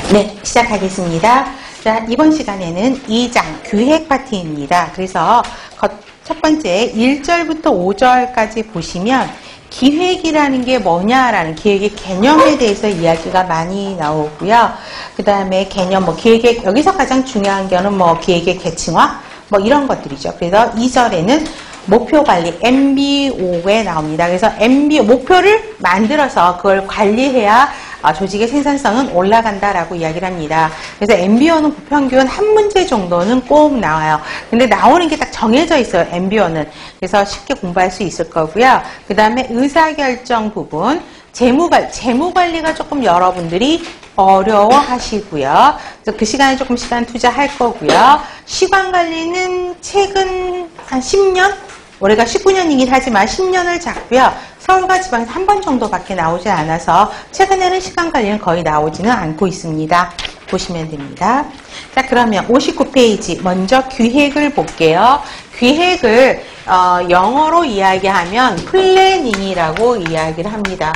네, 시작하겠습니다. 자, 이번 시간에는 2장 기획 파트입니다. 그래서 첫 번째 1절부터 5절까지 보시면 기획이라는 게 뭐냐라는 기획의 개념에 대해서 이야기가 많이 나오고요. 그 다음에 개념, 기획의, 여기서 가장 중요한 거는 기획의 계층화, 이런 것들이죠. 그래서 2절에는 목표 관리, MBO에 나옵니다. 그래서 MBO, 목표를 만들어서 그걸 관리해야 조직의 생산성은 올라간다라고 이야기를 합니다. 그래서 MBO는 부평균 한 문제 정도는 꼭 나와요. 근데 나오는 게 딱 정해져 있어요, MBO는. 그래서 쉽게 공부할 수 있을 거고요. 그 다음에 의사결정 부분, 재무관리가 조금 여러분들이 어려워 하시고요. 그래서 그 시간에 조금 시간 투자할 거고요. 시간관리는 최근 한 10년? 올해가 19년이긴 하지만 10년을 잡고요. 서울과 지방에서 한 번 정도밖에 나오지 않아서 최근에는 시간관리는 거의 나오지는 않고 있습니다. 보시면 됩니다. 자, 그러면 59페이지 먼저 기획을 볼게요. 기획을 영어로 이야기하면 플래닝이라고 이야기를 합니다.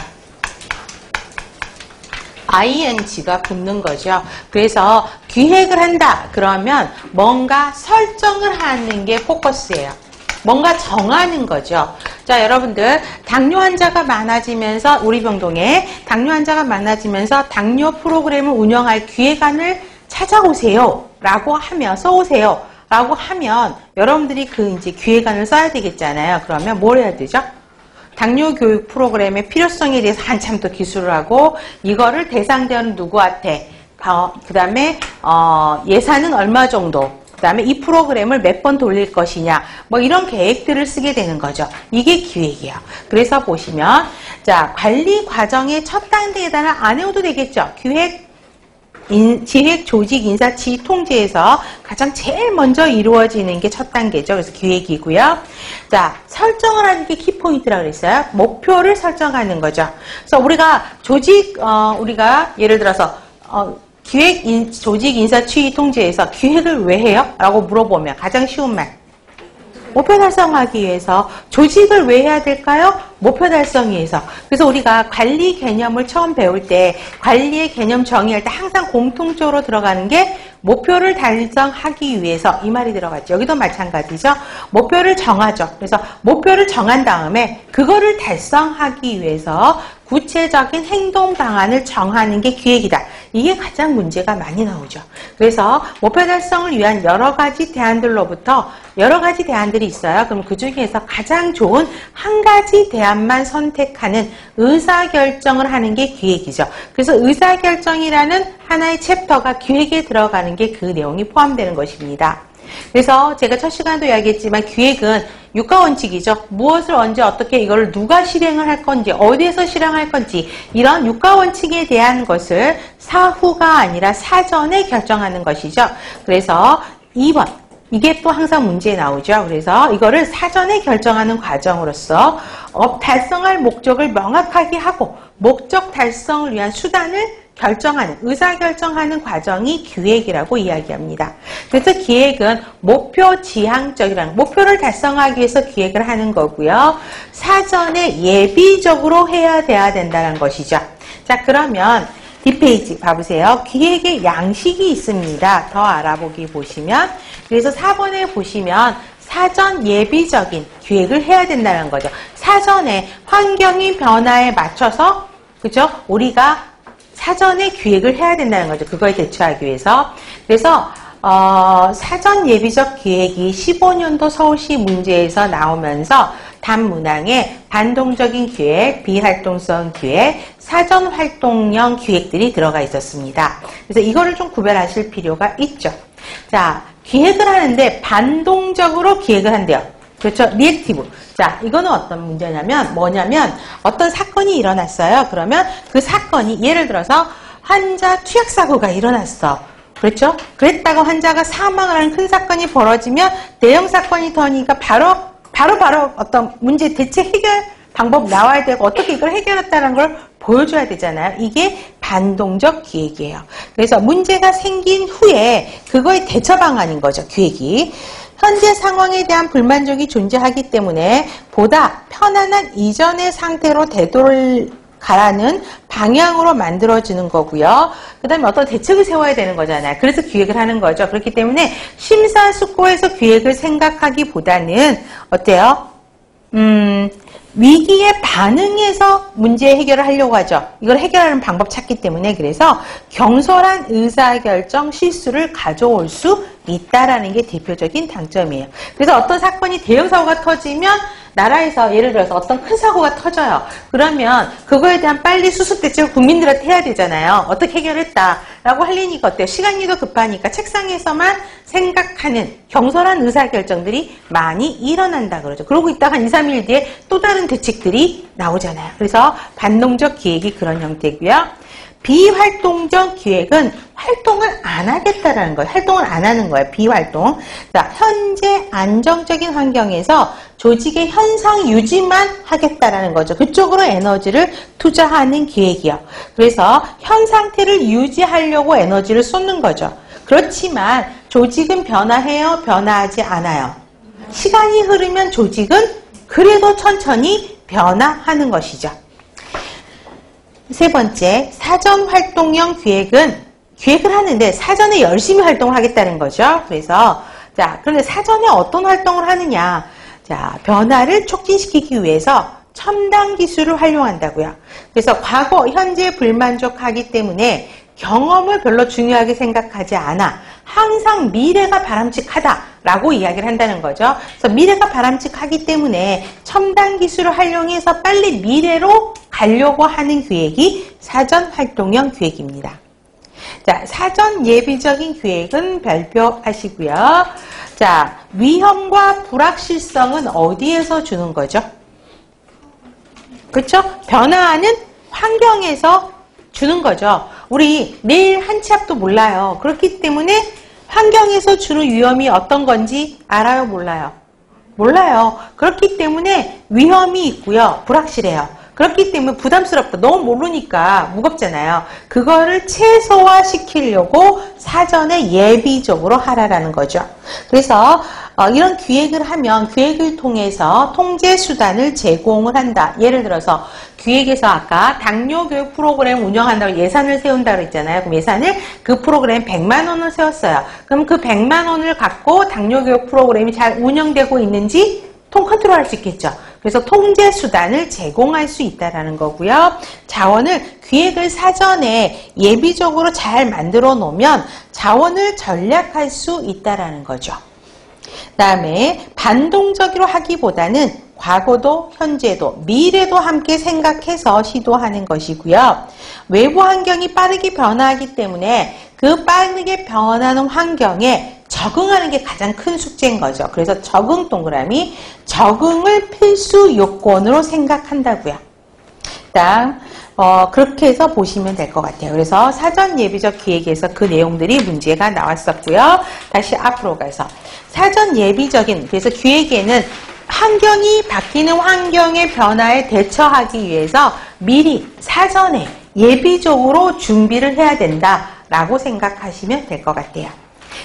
ing가 붙는 거죠. 그래서 기획을 한다 그러면 뭔가 설정을 하는 게 포커스예요. 뭔가 정하는 거죠. 자, 여러분들 당뇨 환자가 많아지면서 우리 병동에 당뇨 환자가 많아지면서 당뇨 프로그램을 운영할 기획안을 찾아오세요 라고 하면 써오세요 라고 하면 여러분들이 이제 기획안을 써야 되겠잖아요. 그러면 뭘 해야 되죠? 당뇨 교육 프로그램의 필요성에 대해서 한참 더 기술을 하고 이거를 대상자는 누구한테 그 다음에 예산은 얼마 정도 그 다음에 이 프로그램을 몇 번 돌릴 것이냐 이런 계획들을 쓰게 되는 거죠. 이게 기획이에요. 그래서 보시면 자, 관리 과정의 첫 단계에다는 안 해도 되겠죠. 기획 조직 인사 지휘 통제에서 가장 제일 먼저 이루어지는 게 첫 단계죠. 그래서 기획이고요. 자, 설정을 하는 게 키포인트라고 그랬어요. 목표를 설정하는 거죠. 그래서 우리가 우리가 예를 들어서 조직 인사 추이 통제에서 기획을 왜 해요? 라고 물어보면 가장 쉬운 말. 목표 달성하기 위해서. 조직을 왜 해야 될까요? 목표 달성하기 위해서. 그래서 우리가 관리 개념을 처음 배울 때 관리의 개념 정의할 때 항상 공통적으로 들어가는 게 목표를 달성하기 위해서 이 말이 들어갔죠. 여기도 마찬가지죠. 목표를 정하죠. 그래서 목표를 정한 다음에 그거를 달성하기 위해서 구체적인 행동 방안을 정하는 게 기획이다. 이게 가장 문제가 많이 나오죠. 그래서 목표 달성을 위한 여러 가지 대안들로부터 여러 가지 대안들이 있어요. 그럼 그 중에서 가장 좋은 한 가지 대안만 선택하는 의사결정을 하는 게 기획이죠. 그래서 의사결정이라는 하나의 챕터가 기획에 들어가는 게 그 내용이 포함되는 것입니다. 그래서 제가 첫 시간에도 이야기했지만 기획은 육가원칙이죠. 무엇을 언제 어떻게 이걸 누가 실행을 할 건지 어디에서 실행할 건지 이런 육가원칙에 대한 것을 사후가 아니라 사전에 결정하는 것이죠. 그래서 2번 이게 또 항상 문제에 나오죠. 그래서 이거를 사전에 결정하는 과정으로서 달성할 목적을 명확하게 하고 목적 달성을 위한 수단을 결정하는, 의사결정하는 과정이 기획이라고 이야기합니다. 그래서 기획은 목표 지향적이라는, 목표를 달성하기 위해서 기획을 하는 거고요. 사전에 예비적으로 돼야 된다는 것이죠. 자, 그러면 뒷페이지 봐보세요. 기획의 양식이 있습니다. 더 알아보기 보시면. 그래서 4번에 보시면 사전 예비적인 기획을 해야 된다는 거죠. 사전에 환경의 변화에 맞춰서, 그죠? 우리가 사전에 기획을 해야 된다는 거죠. 그거에 대처하기 위해서. 그래서 사전 예비적 기획이 15년도 서울시 문제에서 나오면서 단문항에 반동적인 기획, 비활동성 기획, 사전 활동형 기획들이 들어가 있었습니다. 그래서 이거를 좀 구별하실 필요가 있죠. 자, 기획을 하는데 반동적으로 기획을 한대요. 그렇죠? 리액티브. 자, 이거는 어떤 문제냐면 뭐냐면 어떤 사건이 일어났어요. 그러면 그 사건이 예를 들어서 환자 투약사고가 일어났어. 그렇죠? 그랬다가 환자가 사망을 하는 큰 사건이 벌어지면 대형 사건이 더니까 바로 어떤 문제 대책 해결 방법 나와야 되고 어떻게 이걸 해결했다는 걸 보여줘야 되잖아요. 이게 반동적 기획이에요. 그래서 문제가 생긴 후에 그거의 대처 방안인 거죠. 기획이. 현재 상황에 대한 불만족이 존재하기 때문에 보다 편안한 이전의 상태로 가라는 방향으로 만들어지는 거고요. 그 다음에 어떤 대책을 세워야 되는 거잖아요. 그래서 기획을 하는 거죠. 그렇기 때문에 심사숙고해서 기획을 생각하기보다는 어때요? 위기에 반응해서 문제 해결을 하려고 하죠. 이걸 해결하는 방법 찾기 때문에 그래서 경솔한 의사결정 실수를 가져올 수 있다라는 게 대표적인 장점이에요. 그래서 어떤 사건이 대형 사고가 터지면 나라에서 예를 들어서 어떤 큰 사고가 터져요. 그러면 그거에 대한 빨리 수습 대책을 국민들한테 해야 되잖아요. 어떻게 해결했다라고 하려니까 어때요? 시간이도 급하니까 책상에서만 생각하는 경솔한 의사결정들이 많이 일어난다 그러죠. 그러고 있다가 한 2, 3일 뒤에 또 다른 대책들이 나오잖아요. 그래서 반동적 기획이 그런 형태고요. 비활동적 기획은 활동을 안 하겠다라는 거예요. 활동을 안 하는 거예요. 비활동. 자, 현재 안정적인 환경에서 조직의 현상 유지만 하겠다라는 거죠. 그쪽으로 에너지를 투자하는 기획이요. 그래서 현 상태를 유지하려고 에너지를 쏟는 거죠. 그렇지만 조직은 변화해요? 변화하지 않아요. 시간이 흐르면 조직은 그래도 천천히 변화하는 것이죠. 세 번째, 사전활동형 기획은 기획을 하는데 사전에 열심히 활동을 하겠다는 거죠. 그래서 그런데 사전에 어떤 활동을 하느냐? 변화를 촉진시키기 위해서 첨단 기술을 활용한다고요. 그래서 과거, 현재 불만족하기 때문에 경험을 별로 중요하게 생각하지 않아 항상 미래가 바람직하다라고 이야기를 한다는 거죠. 그래서 미래가 바람직하기 때문에 첨단 기술을 활용해서 빨리 미래로 가려고 하는 기획이 사전활동형 기획입니다. 자, 사전 예비적인 기획은 발표하시고요. 자, 위험과 불확실성은 어디에서 주는 거죠? 그렇죠? 변화하는 환경에서 주는 거죠. 우리 내일 한 치 앞도 몰라요. 그렇기 때문에 환경에서 주는 위험이 어떤 건지 알아요? 몰라요? 몰라요. 그렇기 때문에 위험이 있고요. 불확실해요. 그렇기 때문에 부담스럽다. 너무 모르니까 무겁잖아요. 그거를 최소화시키려고 사전에 예비적으로 하라라는 거죠. 그래서 이런 기획을 하면 기획을 통해서 통제 수단을 제공을 한다. 예를 들어서 기획에서 아까 당뇨 교육 프로그램 운영한다고 예산을 세운다고 했잖아요. 그럼 예산을 그 프로그램 100만 원을 세웠어요. 그럼 그 100만 원을 갖고 당뇨 교육 프로그램이 잘 운영되고 있는지 컨트롤할 수 있겠죠. 그래서 통제 수단을 제공할 수 있다라는 거고요. 자원을 기획을 사전에 예비적으로 잘 만들어 놓으면 자원을 전략할 수 있다라는 거죠. 그다음에 반동적으로 하기보다는 과거도 현재도 미래도 함께 생각해서 시도하는 것이고요. 외부 환경이 빠르게 변화하기 때문에 그 빠르게 변하는 환경에 적응하는 게 가장 큰 숙제인 거죠. 그래서 적응 동그라미, 적응을 필수 요건으로 생각한다고요. 일단 그렇게 해서 보시면 될 것 같아요. 그래서 사전 예비적 기획에서 그 내용들이 문제가 나왔었고요. 다시 앞으로 가서 사전 예비적인, 그래서 기획에는 환경이 바뀌는 환경의 변화에 대처하기 위해서 미리 사전에 예비적으로 준비를 해야 된다라고 생각하시면 될 것 같아요.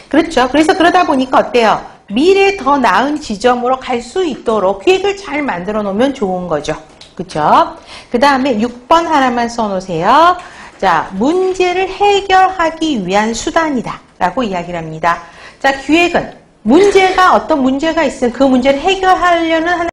그렇죠. 그래서 그러다 보니까 어때요? 미래에 더 나은 지점으로 갈 수 있도록 기획을 잘 만들어 놓으면 좋은 거죠. 그렇죠? 그 다음에 6번 하나만 써놓으세요. 자, 문제를 해결하기 위한 수단이다 라고 이야기를 합니다. 자, 기획은 어떤 문제가 있으면 그 문제를 해결하려는 하나의